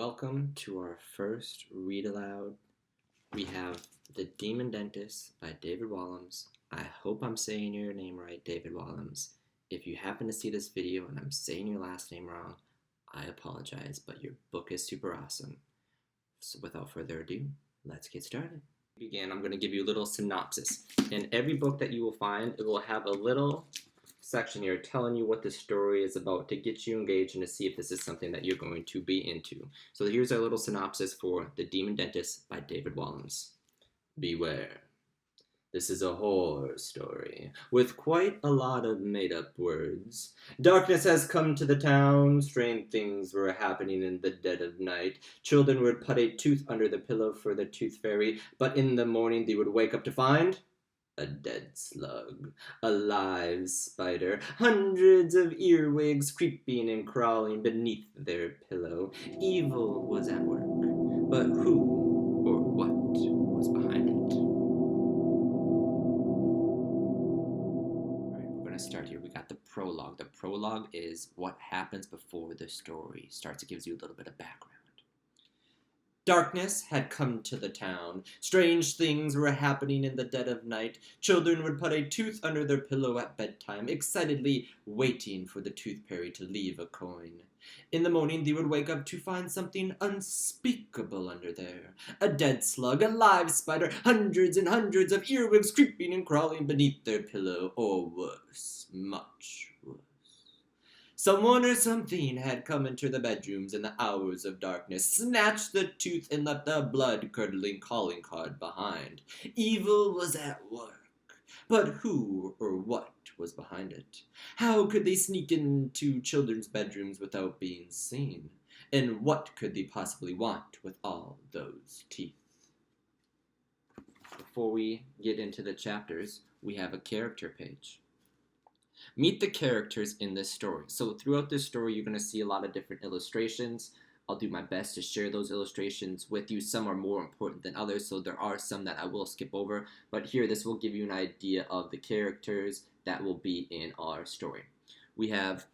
Welcome to our first read aloud. We have The Demon Dentist by David Walliams. I hope I'm saying your name right, David Walliams. If you happen to see this video and I'm saying your last name wrong, I apologize, but your book is super awesome. So without further ado, let's get started. I'm going to give you a little synopsis. In every book that you will find, it will have a little section here telling you what the story is about to get you engaged and to see if this is something that you're going to be into. So here's our little synopsis for The Demon Dentist by David Walliams. Beware. This is a horror story with quite a lot of made-up words. Darkness has come to the town. Strange things were happening in the dead of night. Children would put a tooth under the pillow for the tooth fairy, but in the morning they would wake up to find a dead slug, a live spider, hundreds of earwigs creeping and crawling beneath their pillow. Evil was at work, but who or what was behind it? Alright, we're going to start here. We got the prologue. The prologue is what happens before the story starts. It gives you a little bit of background. Darkness had come to the town. Strange things were happening in the dead of night. Children would put a tooth under their pillow at bedtime, excitedly waiting for the tooth fairy to leave a coin. In the morning, they would wake up to find something unspeakable under there. A dead slug, a live spider, hundreds and hundreds of earwigs creeping and crawling beneath their pillow, or worse, much worse. Someone or something had come into the bedrooms in the hours of darkness, snatched the tooth, and left a blood-curdling calling card behind. Evil was at work, but who or what was behind it? How could they sneak into children's bedrooms without being seen? And what could they possibly want with all those teeth? Before we get into the chapters, we have a character page. Meet the characters in this story. So throughout this story, you're going to see a lot of different illustrations. I'll do my best to share those illustrations with you. Some are more important than others, so there are some that I will skip over. But here, this will give you an idea of the characters that will be in our story. We have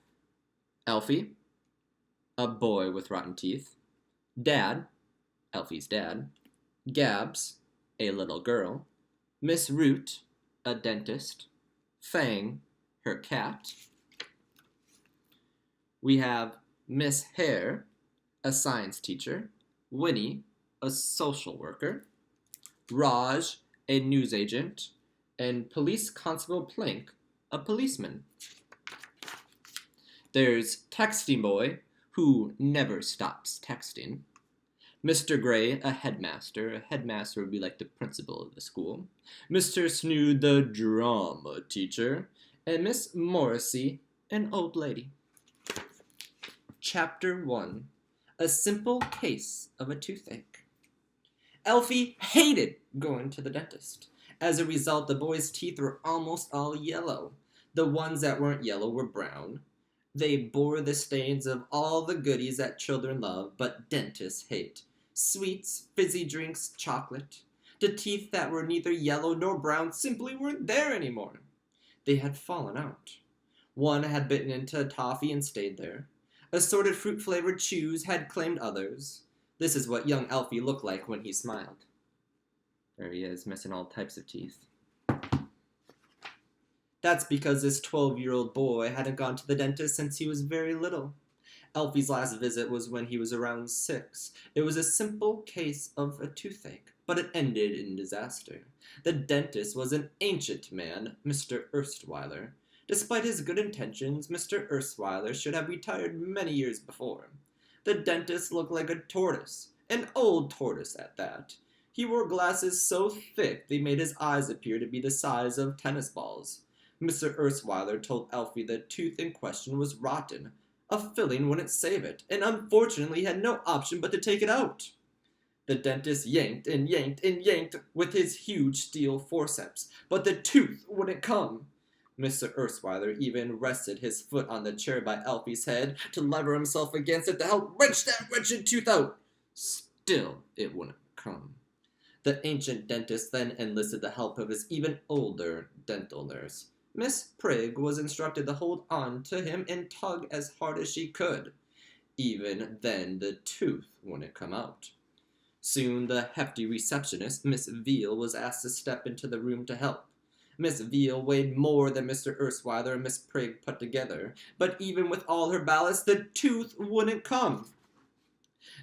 Elfie, a boy with rotten teeth. Dad, Elfie's dad. Gabs, a little girl. Miss Root, a dentist. Fang, her cat. We have Miss Hare, a science teacher. Winnie, a social worker. Raj, a newsagent. And Police Constable Plank, a policeman. There's Texting Boy, who never stops texting. Mr. Gray, a headmaster. A headmaster would be like the principal of the school. Mr. Snood, the drama teacher. And Miss Morrissey, an old lady. Chapter 1. A simple case of a toothache. Elfie hated going to the dentist. As a result, the boy's teeth were almost all yellow. The ones that weren't yellow were brown. They bore the stains of all the goodies that children love, but dentists hate. Sweets, fizzy drinks, chocolate. The teeth that were neither yellow nor brown simply weren't there anymore. They had fallen out. One had bitten into toffee and stayed there. Assorted fruit-flavored chews had claimed others. This is what young Elfie looked like when he smiled. There he is, missing all types of teeth. That's because this 12-year-old boy hadn't gone to the dentist since he was very little. Elfie's last visit was when he was around 6. It was a simple case of a toothache, but it ended in disaster. The dentist was an ancient man, Mr. Erstweiler. Despite his good intentions, Mr. Erstweiler should have retired many years before. The dentist looked like a tortoise, an old tortoise at that. He wore glasses so thick they made his eyes appear to be the size of tennis balls. Mr. Erstweiler told Elfie the tooth in question was rotten. A filling wouldn't save it, and unfortunately had no option but to take it out. The dentist yanked and yanked and yanked with his huge steel forceps, but the tooth wouldn't come. Mr. Erstweiler even rested his foot on the chair by Elfie's head to lever himself against it to help wrench that wretched tooth out. Still, it wouldn't come. The ancient dentist then enlisted the help of his even older dental nurse. Miss Prigg was instructed to hold on to him and tug as hard as she could. Even then the tooth wouldn't come out. Soon the hefty receptionist, Miss Veal, was asked to step into the room to help. Miss Veal weighed more than Mr. Erskine and Miss Prig put together, but even with all her ballast, the tooth wouldn't come.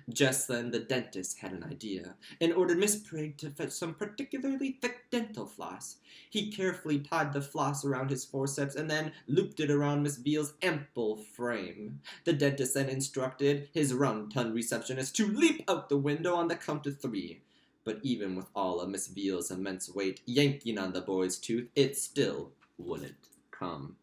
Just then the dentist had an idea, and ordered Miss Prig to fetch some particularly thick dental floss. He carefully tied the floss around his forceps and then looped it around Miss Veal's ample frame. The dentist then instructed his run-tun receptionist to leap out the window on the count of 3. But even with all of Miss Veal's immense weight yanking on the boy's tooth, it still wouldn't come.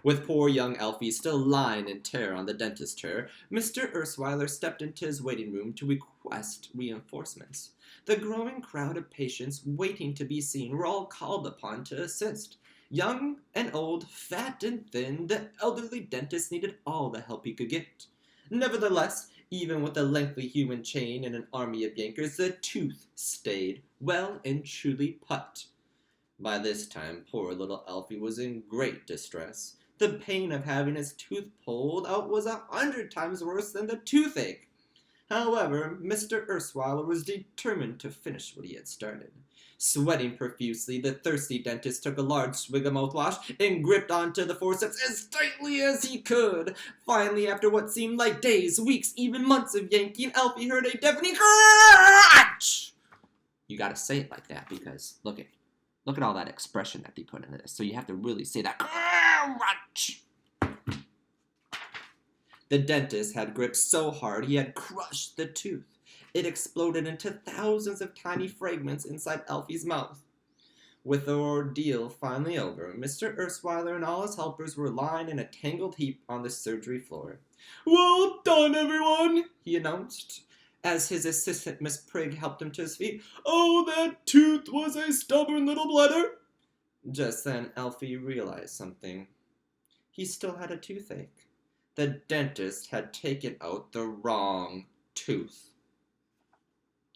With poor young Elfie still lying in terror on the dentist's chair, Mr. Ersweiler stepped into his waiting room to request reinforcements. The growing crowd of patients waiting to be seen were all called upon to assist. Young and old, fat and thin, the elderly dentist needed all the help he could get. Nevertheless, even with a lengthy human chain and an army of yankers, the tooth stayed well and truly put. By this time, poor little Elfie was in great distress. The pain of having his tooth pulled out was 100 times worse than the toothache. However, Mr. Erskine was determined to finish what he had started. Sweating profusely, the thirsty dentist took a large swig of mouthwash and gripped onto the forceps as tightly as he could. Finally, after what seemed like days, weeks, even months of yanking, Elfie heard a deafening crunch. You gotta say it like that because, look at all that expression that they put into this. So you have to really say that crunch. The dentist had gripped so hard he had crushed the tooth. It exploded into thousands of tiny fragments inside Elfie's mouth. With the ordeal finally over, Mr. Ersweiler and all his helpers were lying in a tangled heap on the surgery floor. "Well done, everyone," he announced, as his assistant Miss Prig helped him to his feet. "Oh, that tooth was a stubborn little bladder." Just then Elfie realized something. He still had a toothache. The dentist had taken out the wrong tooth.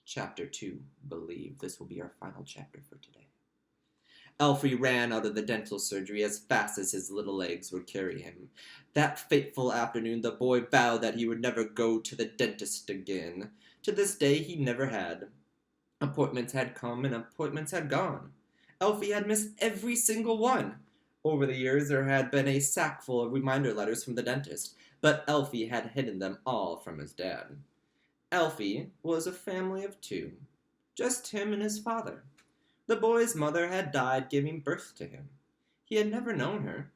Chapter 2. Believe this will be our final chapter for today. Elfie ran out of the dental surgery as fast as his little legs would carry him. That fateful afternoon the boy vowed that he would never go to the dentist again. To this day he never had. Appointments had come and appointments had gone. Elfie had missed every single one. Over the years there had been a sack full of reminder letters from the dentist, but Elfie had hidden them all from his dad. Elfie was a family of 2, just him and his father. The boy's mother had died giving birth to him. He had never known her.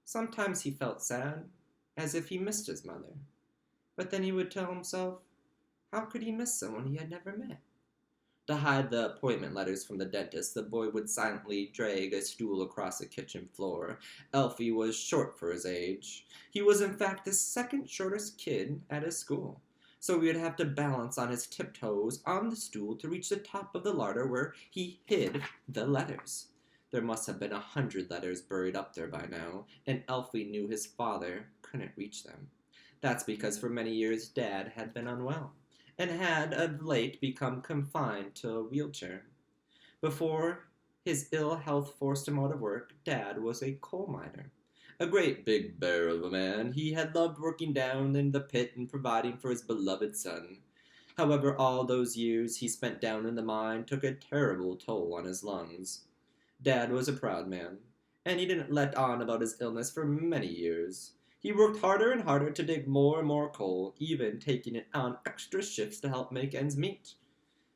Sometimes he felt sad, as if he missed his mother. But then he would tell himself, how could he miss someone he had never met? To hide the appointment letters from the dentist, the boy would silently drag a stool across the kitchen floor. Elfie was short for his age. He was in fact the second shortest kid at his school, so he would have to balance on his tiptoes on the stool to reach the top of the larder where he hid the letters. There must have been 100 letters buried up there by now, and Elfie knew his father couldn't reach them. That's because for many years Dad had been unwell, and had of late become confined to a wheelchair. Before his ill health forced him out of work, Dad was a coal miner. A great big bear of a man, he had loved working down in the pit and providing for his beloved son. However, all those years he spent down in the mine took a terrible toll on his lungs. Dad was a proud man, and he didn't let on about his illness for many years. He worked harder and harder to dig more and more coal, even taking it on extra shifts to help make ends meet.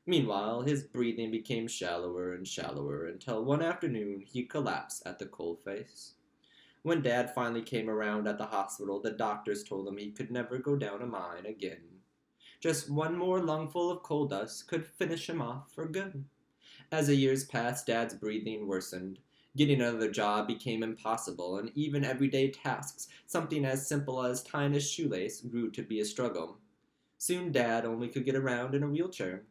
Meanwhile, his breathing became shallower and shallower until one afternoon he collapsed at the coal face. When Dad finally came around at the hospital, the doctors told him he could never go down a mine again. Just one more lungful of coal dust could finish him off for good. As the years passed, Dad's breathing worsened. Getting another job became impossible, and even everyday tasks, something as simple as tying his shoelace, grew to be a struggle. Soon Dad only could get around in a wheelchair.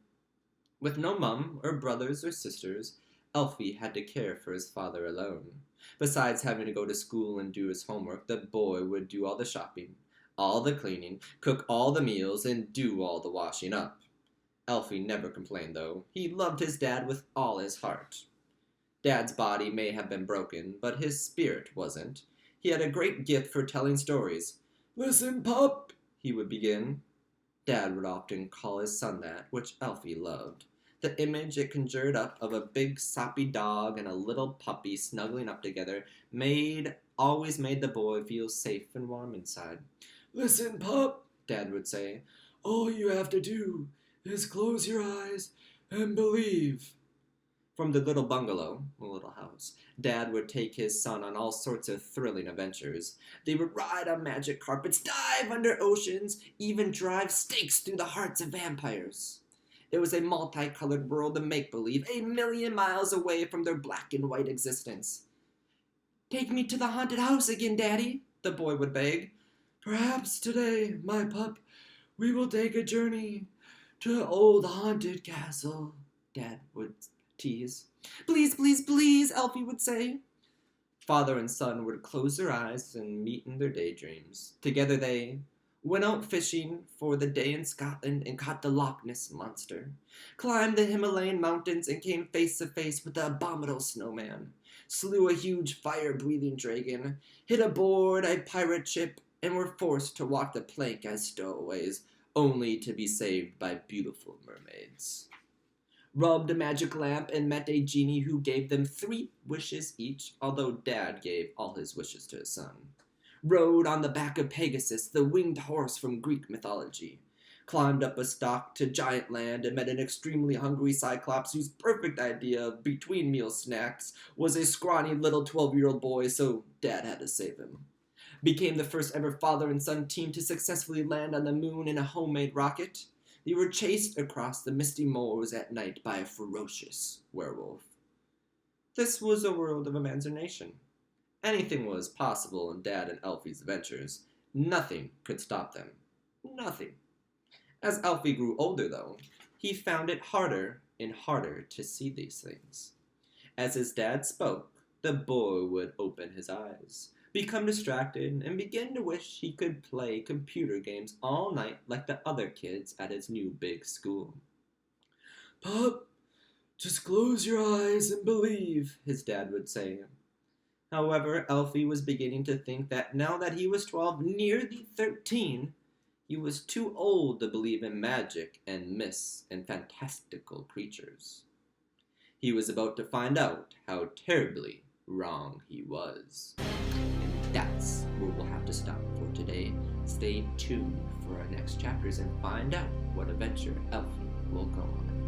With no mum or brothers or sisters, Elfie had to care for his father alone. Besides having to go to school and do his homework, the boy would do all the shopping, all the cleaning, cook all the meals, and do all the washing up. Elfie never complained, though. He loved his dad with all his heart. Dad's body may have been broken, but his spirit wasn't. He had a great gift for telling stories. "Listen, pup," he would begin. Dad would often call his son that, which Elfie loved. The image it conjured up of a big soppy dog and a little puppy snuggling up together always made the boy feel safe and warm inside. "Listen, pup," Dad would say. "All you have to do is close your eyes and believe." From the little bungalow, a little house, Dad would take his son on all sorts of thrilling adventures. They would ride on magic carpets, dive under oceans, even drive stakes through the hearts of vampires. It was a multicolored world of make-believe, a million miles away from their black and white existence. "Take me to the haunted house again, Daddy," the boy would beg. "Perhaps today, my pup, we will take a journey to the old haunted castle," Dad would tease. "Please, please, please," Elfie would say. Father and son would close their eyes and meet in their daydreams. Together they went out fishing for the day in Scotland and caught the Loch Ness Monster, climbed the Himalayan mountains and came face to face with the abominable snowman, slew a huge fire-breathing dragon, hid aboard a pirate ship, and were forced to walk the plank as stowaways, only to be saved by beautiful mermaids. Rubbed a magic lamp and met a genie who gave them 3 wishes each, although Dad gave all his wishes to his son. Rode on the back of Pegasus, the winged horse from Greek mythology. Climbed up a stalk to Giant Land and met an extremely hungry Cyclops whose perfect idea of between-meal snacks was a scrawny little 12-year-old boy, so Dad had to save him. Became the first ever father and son team to successfully land on the moon in a homemade rocket. They were chased across the misty moors at night by a ferocious werewolf. This was a world of imagination. Anything was possible in Dad and Elfie's adventures. Nothing could stop them. Nothing. As Elfie grew older, though, he found it harder and harder to see these things. As his dad spoke, the boy would open his eyes, become distracted, and begin to wish he could play computer games all night like the other kids at his new big school. "Pup, just close your eyes and believe," his dad would say. However, Elfie was beginning to think that now that he was 12, nearly 13, he was too old to believe in magic and myths and fantastical creatures. He was about to find out how terribly wrong he was. And that's where we'll have to stop for today. Stay tuned for our next chapters and find out what adventure Elfie will go on.